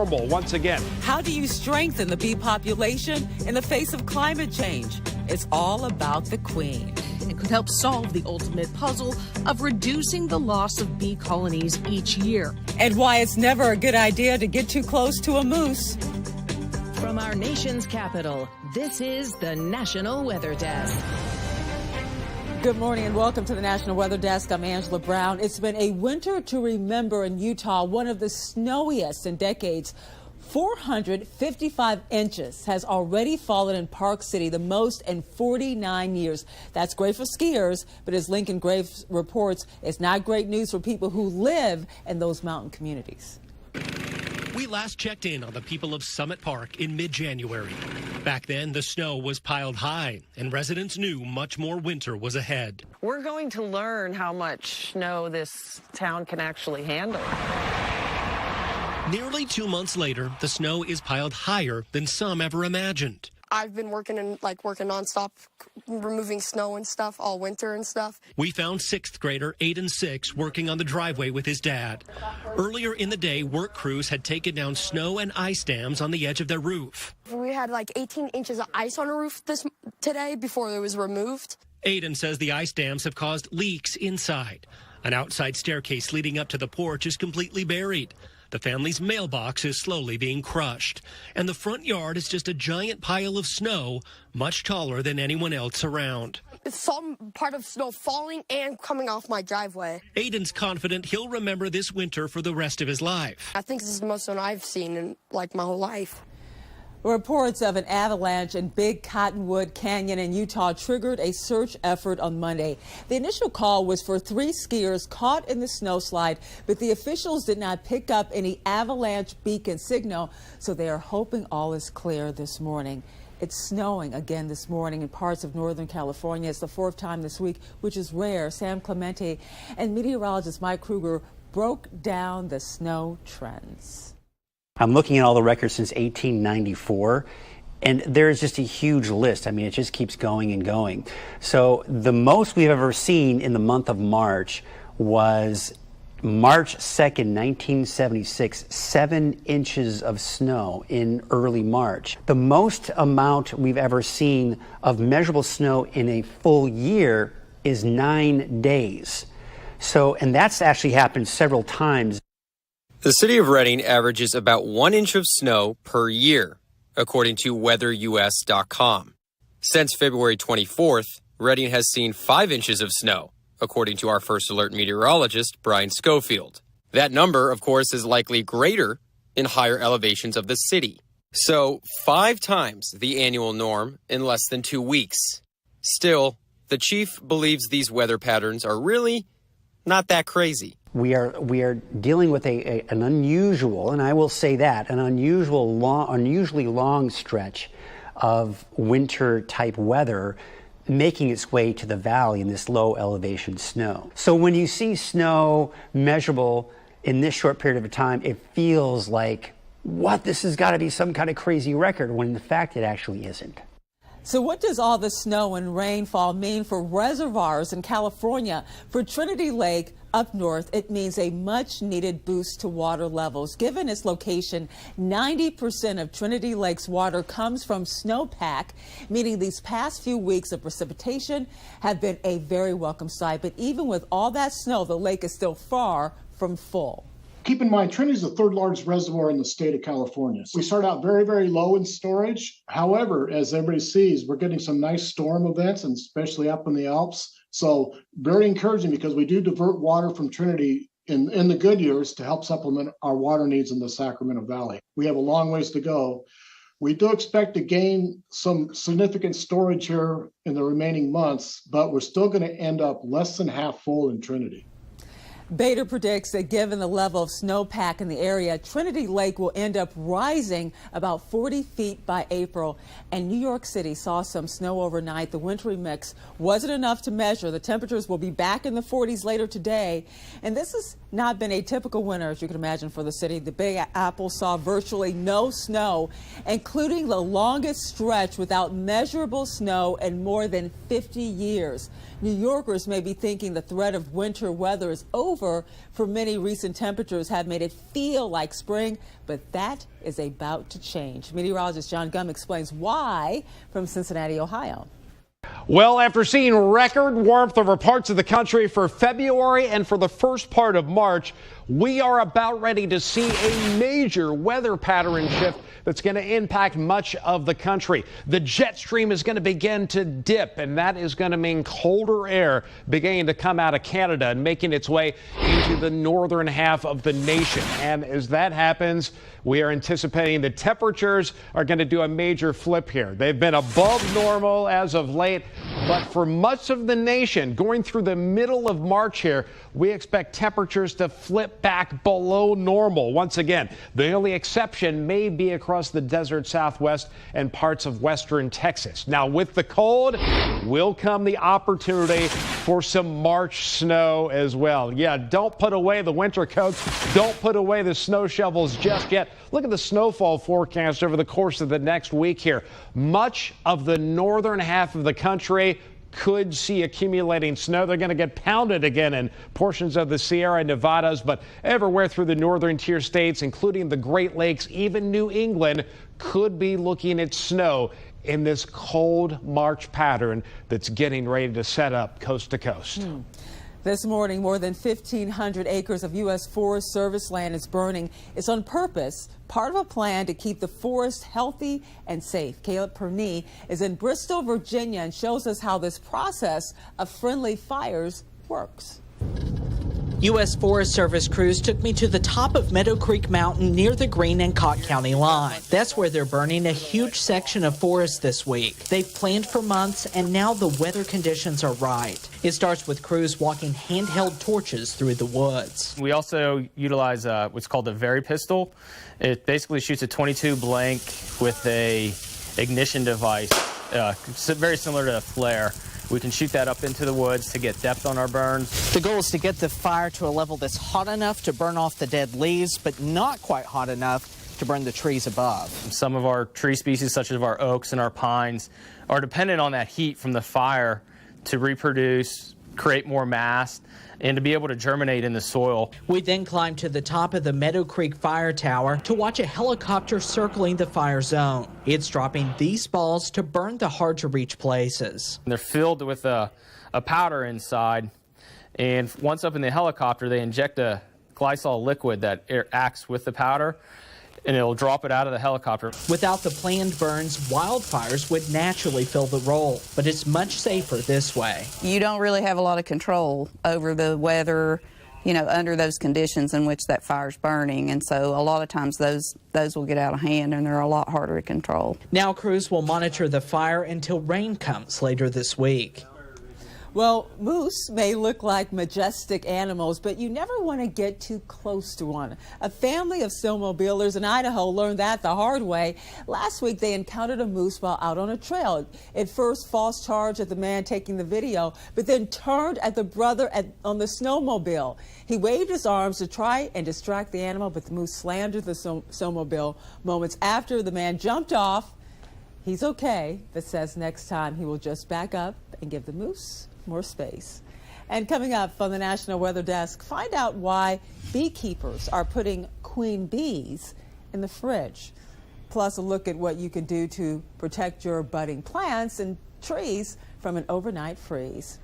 normal once again. How do you strengthen the bee population in the face of climate change? It's all about the queen. It could help solve the ultimate puzzle of reducing the loss of bee colonies each year. And why it's never a good idea to get too close to a moose. From our nation's capital, this is the National Weather Desk. Good morning and welcome to the National Weather Desk. I'm Angela Brown. It's been a winter to remember in Utah, one of the snowiest in decades. 455 inches has already fallen in Park City, the most in 49 years. That's great for skiers, but as Lincoln Graves reports, it's not great news for people who live in those mountain communities. We last checked in on the people of Summit Park in mid-January. Back then, the snow was piled high, and residents knew much more winter was ahead. We're going to learn how much snow this town can actually handle. Nearly 2 months later, the snow is piled higher than some ever imagined. I've been working nonstop, removing snow and stuff all winter and stuff. We found 6th grader Aiden 6 working on the driveway with his dad. Earlier in the day, work crews had taken down snow and ice dams on the edge of their roof. We had like 18 inches of ice on the roof today before it was removed. Aiden says the ice dams have caused leaks inside. An outside staircase leading up to the porch is completely buried. The family's mailbox is slowly being crushed, and the front yard is just a giant pile of snow, much taller than anyone else around. It's some part of snow falling and coming off my driveway. Aiden's confident he'll remember this winter for the rest of his life. I think this is the most snow I've seen in my whole life. Reports of an avalanche in Big Cottonwood Canyon in Utah triggered a search effort on Monday. The initial call was for 3 skiers caught in the snowslide, but the officials did not pick up any avalanche beacon signal, so they are hoping all is clear this morning. It's snowing again this morning in parts of Northern California. It's the 4th time this week, which is rare. Sam Clemente and meteorologist Mike Kruger broke down the snow trends. I'm looking at all the records since 1894, and there's just a huge list. I mean, it just keeps going and going. So the most we've ever seen in the month of March was March 2nd, 1976, 7 inches of snow in early March. The most amount we've ever seen of measurable snow in a full year is 9 days. So, and that's actually happened several times. The city of Redding averages about 1 inch of snow per year, according to weatherus.com. Since February 24th, Redding has seen 5 inches of snow, according to our First Alert meteorologist, Brian Schofield. That number, of course, is likely greater in higher elevations of the city. So, 5 times the annual norm in less than 2 weeks. Still, the chief believes these weather patterns are really not that crazy. We are dealing with an unusual, and I will say that, an unusually long stretch of winter-type weather making its way to the valley in this low elevation snow. So when you see snow measurable in this short period of time, it feels like, what, this has got to be some kind of crazy record, when in fact it actually isn't. So what does all the snow and rainfall mean for reservoirs in California? For Trinity Lake up north, it means a much needed boost to water levels. Given its location, 90% of Trinity Lake's water comes from snowpack, meaning these past few weeks of precipitation have been a very welcome sight. But even with all that snow, the lake is still far from full. Keep in mind, Trinity is the 3rd largest reservoir in the state of California. We start out very, very low in storage. However, as everybody sees, we're getting some nice storm events, and especially up in the Alps. So very encouraging, because we do divert water from Trinity in the good years to help supplement our water needs in the Sacramento Valley. We have a long ways to go. We do expect to gain some significant storage here in the remaining months, but we're still going to end up less than half full in Trinity. Bader predicts that given the level of snowpack in the area, Trinity Lake will end up rising about 40 feet by April. And New York City saw some snow overnight. The wintry mix wasn't enough to measure. The temperatures will be back in the 40s later today. And this has not been a typical winter, as you can imagine, for the city. The Big Apple saw virtually no snow, including the longest stretch without measurable snow in more than 50 years. New Yorkers may be thinking the threat of winter weather is over. over. For many, recent temperatures have made it feel like spring, but that is about to change. Meteorologist John Gum explains why from Cincinnati, Ohio. Well, after seeing record warmth over parts of the country for February and for the first part of March, we are about ready to see a major weather pattern shift that's going to impact much of the country. The jet stream is going to begin to dip, and that is going to mean colder air beginning to come out of Canada and making its way into the northern half of the nation. And as that happens, we are anticipating the temperatures are going to do a major flip here. They've been above normal as of late, but for much of the nation, going through the middle of March here, we expect temperatures to flip back below normal. Once again, the only exception may be across the desert Southwest and parts of western Texas. Now, with the cold will come the opportunity for some March snow as well. Yeah, don't put away the winter coats. Don't put away the snow shovels just yet. Look at the snowfall forecast over the course of the next week here. Much of the northern half of the country could see accumulating snow. They're going to get pounded again in portions of the Sierra Nevadas, but everywhere through the northern tier states, including the Great Lakes, even New England, could be looking at snow in this cold March pattern that's getting ready to set up coast to coast. This morning, more than 1,500 acres of U.S. Forest Service land is burning. It's on purpose, part of a plan to keep the forest healthy and safe. Caleb Perney is in Bristol, Virginia, and shows us how this process of friendly fires works. U.S. Forest Service crews took me to the top of Meadow Creek Mountain near the Greene and Cott County line. That's where they're burning a huge section of forest this week. They've planned for months, and now the weather conditions are right. It starts with crews walking handheld torches through the woods. We also utilize what's called a Very Pistol. It basically shoots a .22 blank with a ignition device, very similar to a flare. We can shoot that up into the woods to get depth on our burns. The goal is to get the fire to a level that's hot enough to burn off the dead leaves, but not quite hot enough to burn the trees above. Some of our tree species, such as our oaks and our pines, are dependent on that heat from the fire to reproduce, create more mass, and to be able to germinate in the soil. We then climbed to the top of the Meadow Creek Fire Tower to watch a helicopter circling the fire zone. It's dropping these balls to burn the hard-to-reach places. They're filled with a powder inside, and once up in the helicopter, they inject a glycol liquid that acts with the powder, and it'll drop it out of the helicopter. Without the planned burns, wildfires would naturally fill the role, but it's much safer this way. You don't really have a lot of control over the weather, under those conditions in which that fire's burning, and so a lot of times those will get out of hand and they're a lot harder to control. Now crews will monitor the fire until rain comes later this week. Well, moose may look like majestic animals, but you never want to get too close to one. A family of snowmobilers in Idaho learned that the hard way. Last week, they encountered a moose while out on a trail. At first, false charge at the man taking the video, but then turned at the brother on the snowmobile. He waved his arms to try and distract the animal, but the moose slandered the snowmobile. Moments after, the man jumped off. He's okay, but says next time he will just back up and give the moose more space. And coming up on the National Weather Desk, find out why beekeepers are putting queen bees in the fridge. Plus a look at what you can do to protect your budding plants and trees from an overnight freeze.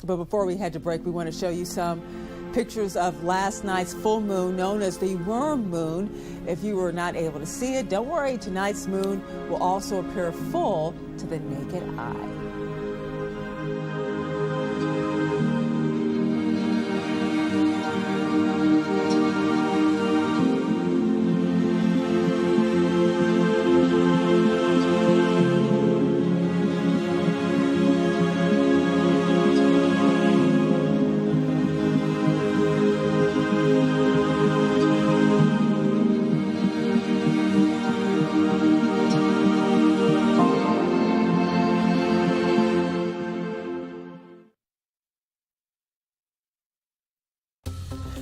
But before we head to break, we want to show you some pictures of last night's full moon, known as the worm moon. If you were not able to see it, don't worry, tonight's moon will also appear full to the naked eye.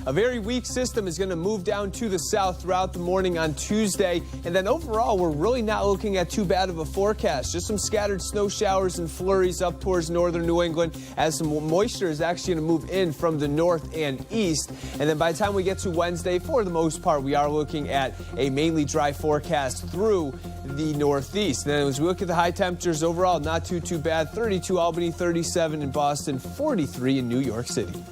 A very weak system is going to move down to the south throughout the morning on Tuesday. And then overall, we're really not looking at too bad of a forecast. Just some scattered snow showers and flurries up towards northern New England as some moisture is actually going to move in from the north and east. And then by the time we get to Wednesday, for the most part, we are looking at a mainly dry forecast through the northeast. And then as we look at the high temperatures overall, not too bad. 32 Albany, 37 in Boston, 43 in New York City.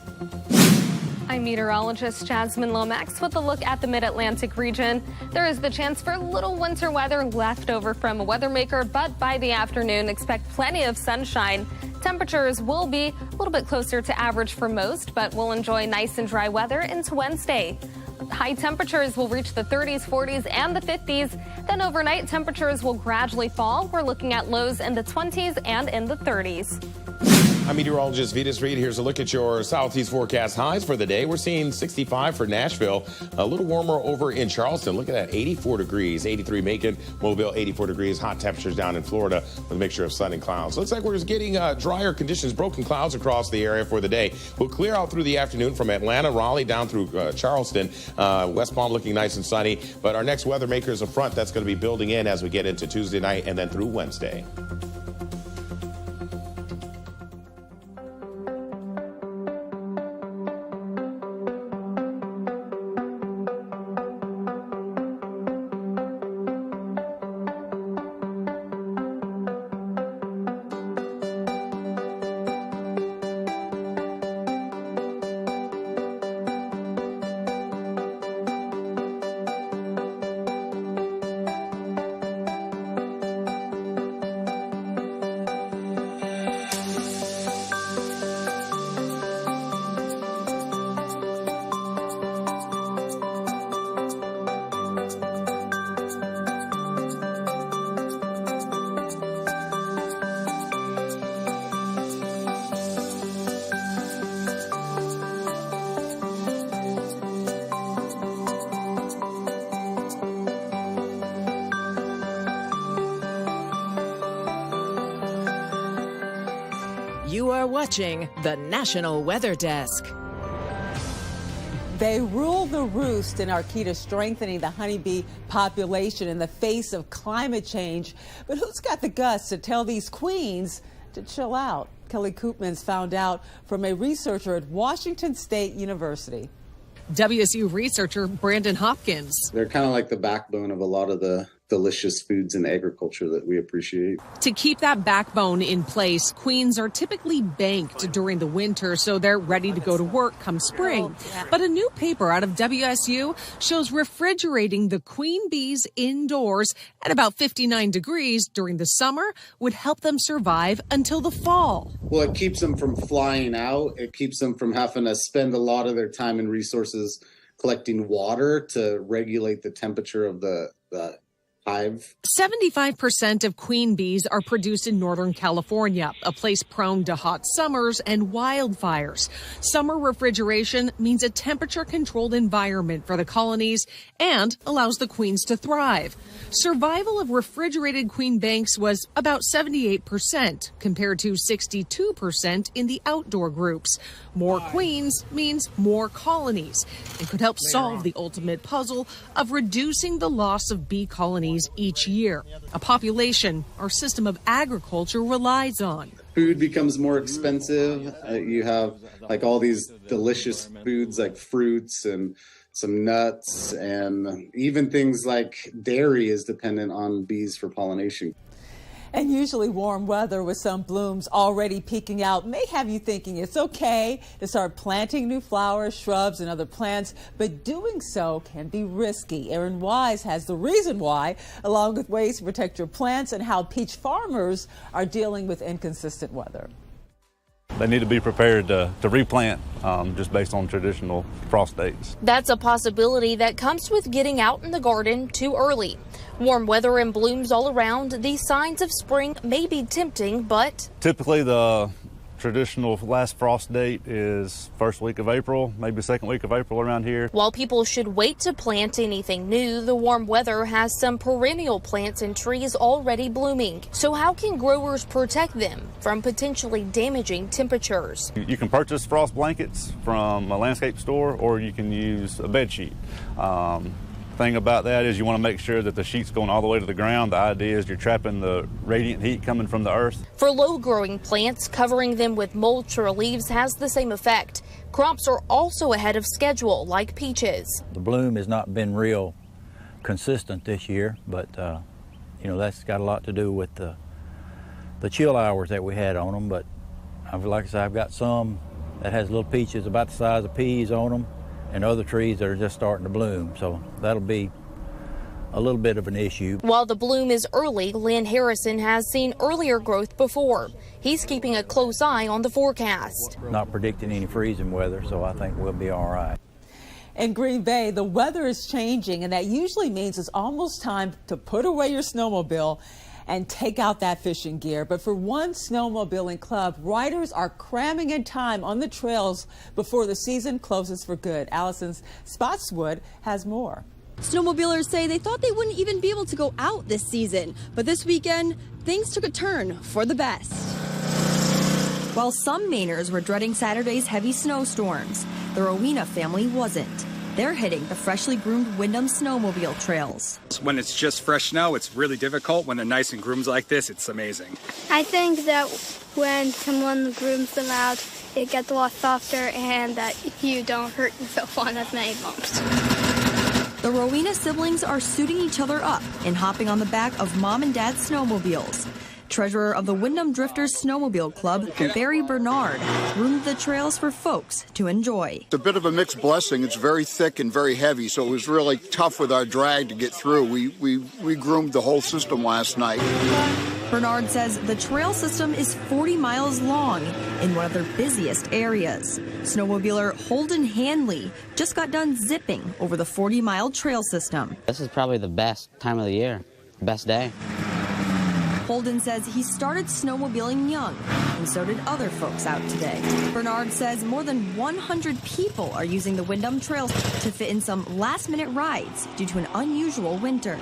I'm meteorologist Jasmine Lomax with a look at the mid-Atlantic region. There is the chance for little winter weather left over from a weather maker, but by the afternoon, expect plenty of sunshine. Temperatures will be a little bit closer to average for most, but we'll enjoy nice and dry weather into Wednesday. High temperatures will reach the 30s, 40s, and the 50s. Then overnight, temperatures will gradually fall. We're looking at lows in the 20s and in the 30s. I'm meteorologist Vitas Reed. Here's a look at your southeast forecast highs for the day. We're seeing 65 for Nashville, a little warmer over in Charleston. Look at that, 84 degrees, 83 Macon, Mobile, 84 degrees. Hot temperatures down in Florida with a mixture of sun and clouds. Looks like we're just getting drier conditions, broken clouds across the area for the day. We'll clear out through the afternoon from Atlanta, Raleigh, down through Charleston. West Palm looking nice and sunny. But our next weather maker is a front that's going to be building in as we get into Tuesday night and then through Wednesday. You are watching the National Weather Desk. They rule the roost and are key to strengthening the honeybee population in the face of climate change. But who's got the guts to tell these queens to chill out? Kelly Koopmans found out from a researcher at Washington State University. WSU researcher Brandon Hopkins. They're kind of like the backbone of a lot of the delicious foods and agriculture that we appreciate. To keep that backbone in place, queens are typically banked during the winter so they're ready to go to work come spring. But a new paper out of WSU shows refrigerating the queen bees indoors at about 59 degrees during the summer would help them survive until the fall. Well, it keeps them from flying out. It keeps them from having to spend a lot of their time and resources collecting water to regulate the temperature of the hive. 75% of queen bees are produced in Northern California, a place prone to hot summers and wildfires. Summer refrigeration means a temperature-controlled environment for the colonies and allows the queens to thrive. Survival of refrigerated queen banks was about 78% compared to 62% in the outdoor groups. More queens means more colonies and could help solve the ultimate puzzle of reducing the loss of bee colonies each year, a population our system of agriculture relies on. Food becomes more expensive. You have like all these delicious foods like fruits and some nuts, and even things like dairy is dependent on bees for pollination. And usually warm weather with some blooms already peeking out may have you thinking it's okay to start planting new flowers, shrubs, and other plants, but doing so can be risky. Aaron Wise has the reason why, along with ways to protect your plants and how peach farmers are dealing with inconsistent weather. They need to be prepared to replant just based on traditional frost dates. That's a possibility that comes with getting out in the garden too early. Warm weather and blooms all around, these signs of spring may be tempting, but typically the traditional last frost date is first week of April, maybe second week of April around here. While people should wait to plant anything new, the warm weather has some perennial plants and trees already blooming. So how can growers protect them from potentially damaging temperatures? You can purchase frost blankets from a landscape store, or you can use a bed sheet. Thing about that is you want to make sure that the sheet's going all the way to the ground. The idea is you're trapping the radiant heat coming from the earth. For low-growing plants, covering them with mulch or leaves has the same effect. Crops are also ahead of schedule, like peaches. The bloom has not been real consistent this year, but you know, that's got a lot to do with the chill hours that we had on them. But like I said, I've got some that has little peaches about the size of peas on them, and other trees that are just starting to bloom. So that'll be a little bit of an issue. While the bloom is early, Lynn Harrison has seen earlier growth before. He's keeping a close eye on the forecast. Not predicting any freezing weather, so I think we'll be all right. In Green Bay, the weather is changing, and that usually means it's almost time to put away your snowmobile and take out that fishing gear. But for one snowmobiling club, riders are cramming in time on the trails before the season closes for good. Allison Spotswood has more. Snowmobilers say they thought they wouldn't even be able to go out this season, but this weekend, things took a turn for the best. While some Mainers were dreading Saturday's heavy snowstorms, the Rowena family wasn't. They're hitting the freshly groomed Wyndham snowmobile trails. When it's just fresh snow, it's really difficult. When they're nice and groomed like this, it's amazing. I think that when someone grooms them out, it gets a lot softer and that you don't hurt yourself on as many bumps. The Rowena siblings are suiting each other up and hopping on the back of mom and dad's snowmobiles. Treasurer of the Wyndham Drifters Snowmobile Club, Barry Bernard, groomed the trails for folks to enjoy. It's a bit of a mixed blessing. It's very thick and very heavy, so it was really tough with our drag to get through. We groomed the whole system last night. Bernard says the trail system is 40 miles long in one of their busiest areas. Snowmobiler Holden Hanley just got done zipping over the 40-mile trail system. This is probably the best time of the year, best day. Holden says he started snowmobiling young, and so did other folks out today. Bernard says more than 100 people are using the Wyndham trails to fit in some last-minute rides due to an unusual winter.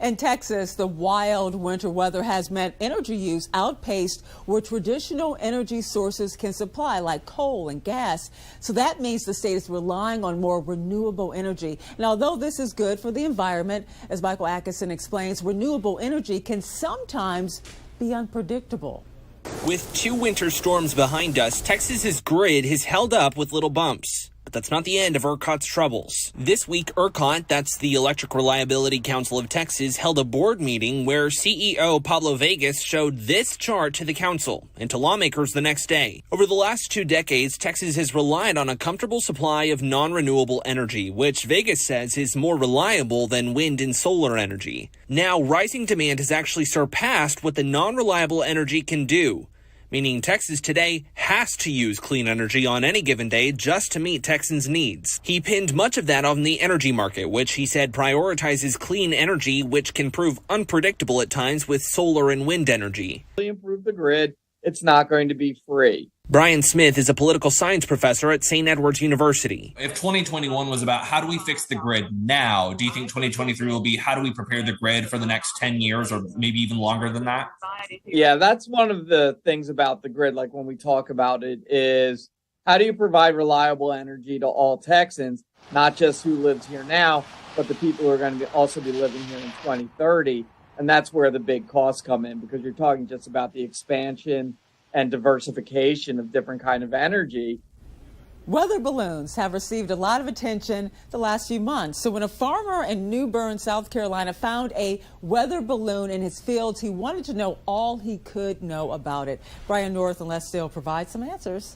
In Texas, the wild winter weather has meant energy use outpaced where traditional energy sources can supply, like coal and gas. So that means the state is relying on more renewable energy. And although this is good for the environment, as Michael Atkinson explains, renewable energy can sometimes be unpredictable. With 2 winter storms behind us, Texas's grid has held up with little bumps. But that's not the end of ERCOT's troubles. This week, ERCOT, that's the Electric Reliability Council of Texas, held a board meeting where CEO Pablo Vegas showed this chart to the council and to lawmakers the next day. Over the last 2 decades, Texas has relied on a comfortable supply of non-renewable energy, which Vegas says is more reliable than wind and solar energy. Now, rising demand has actually surpassed what the non-reliable energy can do, meaning Texas today has to use clean energy on any given day just to meet Texans' needs. He pinned much of that on the energy market, which he said prioritizes clean energy, which can prove unpredictable at times with solar and wind energy. Improve the grid. It's not going to be free. Brian Smith is a political science professor at St. Edward's University. If 2021 was about how do we fix the grid now, do you think 2023 will be how do we prepare the grid for the next 10 years or maybe even longer than that? Yeah, that's one of the things about the grid, like when we talk about it, is how do you provide reliable energy to all Texans, not just who lives here now, but the people who are going to also be living here in 2030. And that's where the big costs come in, because you're talking just about the expansion and diversification of different kind of energy. Weather balloons have received a lot of attention the last few months. So when a farmer in New Bern, South Carolina, found a weather balloon in his fields, he wanted to know all he could know about it. Brian North and Les Steele provide some answers.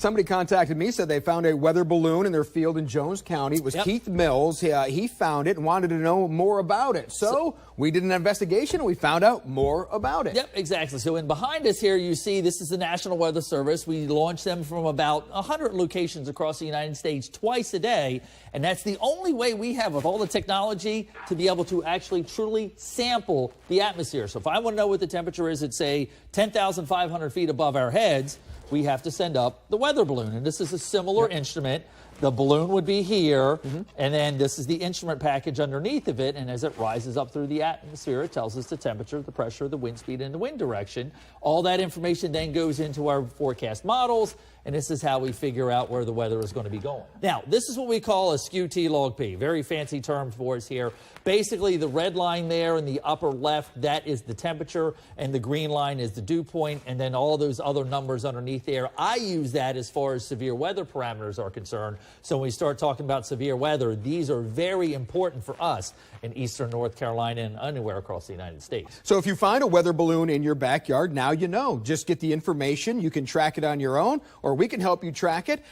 Somebody contacted me, said they found a weather balloon in their field in Jones County. It was Keith Mills. He found it and wanted to know more about it. So we did an investigation and we found out more about it. Yep, exactly. So in behind us here, you see this is the National Weather Service. We launch them from about 100 locations across the United States twice a day. And that's the only way we have with all the technology to be able to actually truly sample the atmosphere. So if I want to know what the temperature is at, say, 10,500 feet above our heads, we have to send up the weather balloon. And this is a similar instrument. The balloon would be here, and then this is the instrument package underneath of it, and as it rises up through the atmosphere, it tells us the temperature, the pressure, the wind speed, and the wind direction. All that information then goes into our forecast models, and this is how we figure out where the weather is going to be going. Now, this is what we call a skew T log P. Very fancy term for us here. Basically, the red line there in the upper left, that is the temperature, and the green line is the dew point, and then all those other numbers underneath there. I use that as far as severe weather parameters are concerned. So when we start talking about severe weather, these are very important for us in eastern North Carolina and anywhere across the United States. So if you find a weather balloon in your backyard, now you know. Just get the information. You can track it on your own, or we can help you track it.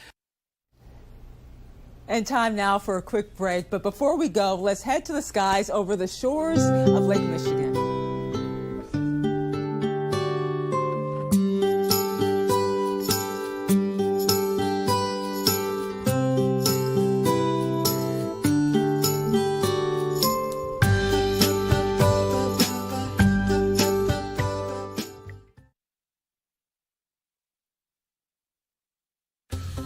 And time now for a quick break. But before we go, let's head to the skies over the shores of Lake Michigan.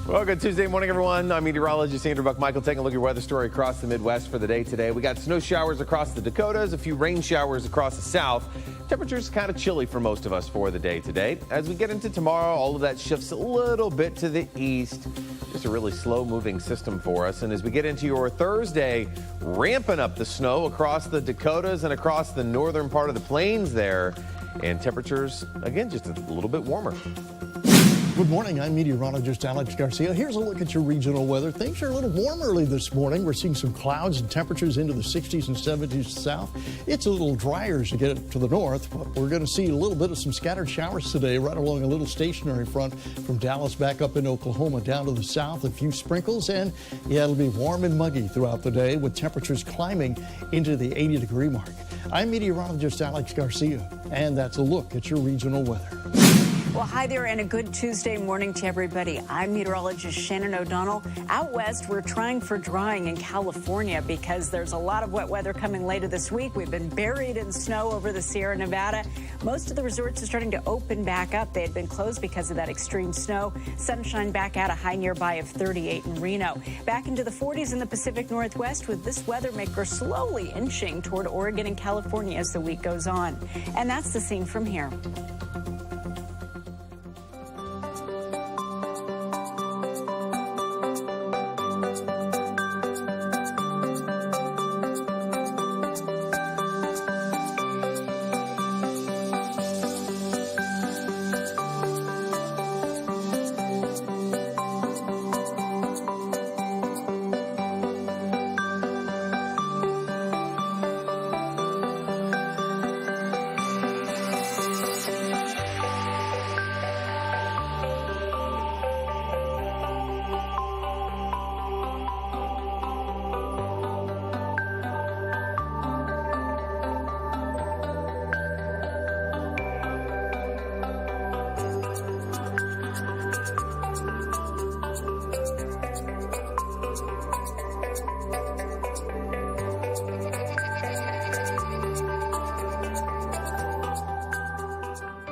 Well, good Tuesday morning, everyone. I'm meteorologist Andrew Buck-Michael taking a look at your weather story across the Midwest for the day today. We got snow showers across the Dakotas, a few rain showers across the South. Temperatures kind of chilly for most of us for the day today. As we get into tomorrow, all of that shifts a little bit to the east. Just a really slow-moving system for us. And as we get into your Thursday, ramping up the snow across the Dakotas and across the northern part of the plains there. And temperatures, again, just a little bit warmer. Good morning. I'm meteorologist Alex Garcia. Here's a look at your regional weather. Things are a little warm early this morning. We're seeing some clouds and temperatures into the 60s and 70s south. It's a little drier as you get to the north, but we're going to see a little bit of some scattered showers today right along a little stationary front from Dallas back up in Oklahoma down to the south. A few sprinkles, and yeah, it'll be warm and muggy throughout the day with temperatures climbing into the 80-degree mark. I'm meteorologist Alex Garcia, and that's a look at your regional weather. Well, hi there and a good Tuesday morning to everybody. I'm meteorologist Shannon O'Donnell. Out west, we're trying for drying in California because there's a lot of wet weather coming later this week. We've been buried in snow over the Sierra Nevada. Most of the resorts are starting to open back up. They had been closed because of that extreme snow. Sunshine back out, a high nearby of 38 in Reno. Back into the 40s in the Pacific Northwest with this weather maker slowly inching toward Oregon and California as the week goes on. And that's the scene from here.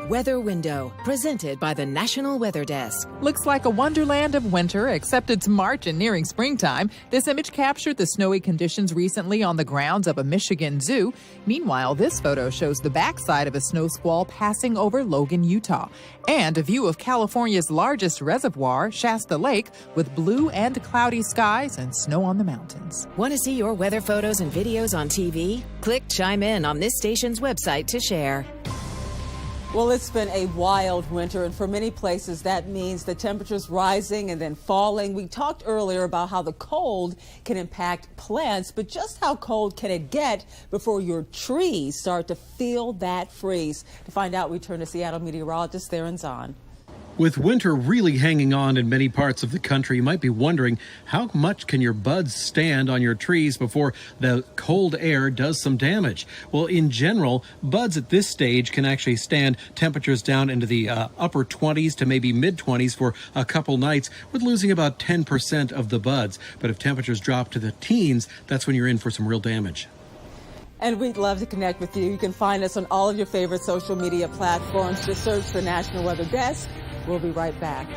Weather Window, presented by the National Weather Desk. Looks like a wonderland of winter, except it's March and nearing springtime. This image captured the snowy conditions recently on the grounds of a Michigan zoo. Meanwhile, this photo shows the backside of a snow squall passing over Logan, Utah, and a view of California's largest reservoir, Shasta Lake, with blue and cloudy skies and snow on the mountains. Want to see your weather photos and videos on TV? Click Chime In on this station's website to share. Well, it's been a wild winter, and for many places that means the temperatures rising and then falling. We talked earlier about how the cold can impact plants, but just how cold can it get before your trees start to feel that freeze? To find out, we turn to Seattle meteorologist Theron Zahn. With winter really hanging on in many parts of the country, you might be wondering how much can your buds stand on your trees before the cold air does some damage? Well, in general, buds at this stage can actually stand temperatures down into the upper 20s to maybe mid-20s for a couple nights, with losing about 10% of the buds. But if temperatures drop to the teens, that's when you're in for some real damage. And we'd love to connect with you. You can find us on all of your favorite social media platforms. Just search for National Weather Desk. We'll be right back.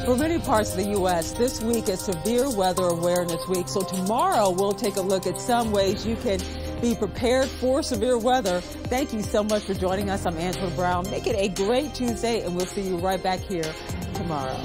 For many parts of the U.S., this week is Severe Weather Awareness Week. So tomorrow, we'll take a look at some ways you can be prepared for severe weather. Thank you so much for joining us. I'm Angela Brown. Make it a great Tuesday, and we'll see you right back here tomorrow.